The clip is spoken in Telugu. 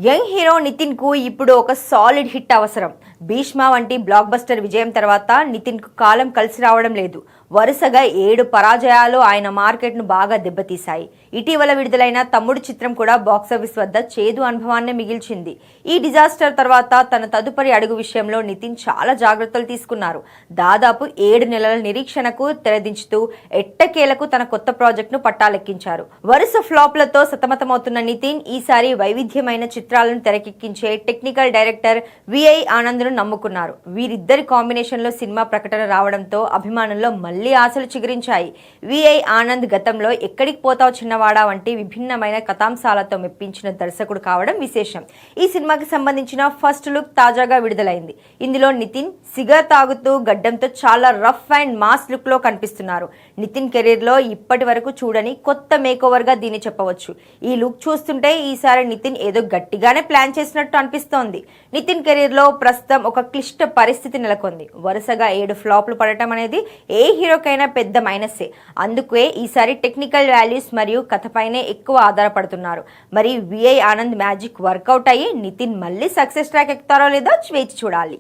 యంగ్ హీరో నితిన్ కు ఇప్పుడు ఒక సాలిడ్ హిట్ అవసరం. భీష్మ వంటి బ్లాక్ బస్టర్ విజయం తర్వాత నితిన్ కు కాలం కలిసి రావడం లేదు. వరుసగా 7 పరాజయాలు ఆయన మార్కెట్ ను బాగా దెబ్బతీశాయి. ఇటీవల విడుదలైన తమ్ముడు చిత్రం కూడా బాక్సాఫీస్ వద్ద చేదు అనుభవాన్ని మిగిల్చింది. ఈ డిజాస్టర్ తర్వాత తన తదుపరి అడుగు విషయంలో నితిన్ చాలా జాగ్రత్తలు తీసుకున్నారు. దాదాపు 7 నెలల నిరీక్షణకు తెరదించుతూ ఎట్టకేలకు తన కొత్త ప్రాజెక్ట్ ను పట్టాలెక్కించారు. వరుస ఫ్లాప్లతో సతమతమవుతున్న నితిన్ ఈసారి వైవిధ్యమైన చిత్రాలను తెరకెక్కించే టెక్నికల్ డైరెక్టర్ విఐ ఆనంద్ ను నమ్ముకున్నారు. వీరిద్దరి కాంబినేషన్ లో సినిమా ప్రకటన రావడంతో అభిమానుల్లో మళ్లీ ఆశలు చిగురించాయి. విఐ ఆనంద్ గతంలో ఎక్కడికి పోతావు చిన్నవాడా వంటి విభిన్నమైన కథాంశాలతో మెప్పించిన దర్శకుడు కావడం విశేషం. ఈ సినిమాకి సంబంధించిన ఫస్ట్ లుక్ తాజాగా విడుదలైంది. ఇందులో నితిన్ సిగర్ తాగుతూ గడ్డంతో చాలా రఫ్ అండ్ మాస్ లుక్ లో కనిపిస్తున్నారు. నితిన్ కెరీర్ లో ఇప్పటి వరకు చూడని కొత్త మేకోవర్ గా దీన్ని చెప్పవచ్చు. ఈ లుక్ చూస్తుంటే ఈసారి నితిన్ ఏదో గట్టిగానే ప్లాన్ చేసినట్టు అనిపిస్తోంది. నితిన్ కెరీర్ లో ప్రస్తుతం ఒక క్లిష్ట పరిస్థితి నెలకొంది. వరుసగా 7 ఫ్లాప్లు పడటం అనేది ఏ హీరోకైనా పెద్ద మైనసే. అందుకే ఈసారి టెక్నికల్ వాల్యూస్ మరియు కథపైనే ఎక్కువ ఆధారపడుతున్నారు. మరి విఐ ఆనంద్ మ్యాజిక్ వర్కౌట్ అయ్యి నితిన్ మళ్ళీ సక్సెస్ ట్రాక్ ఎక్కుతారో లేదో వేచి చూడాలి.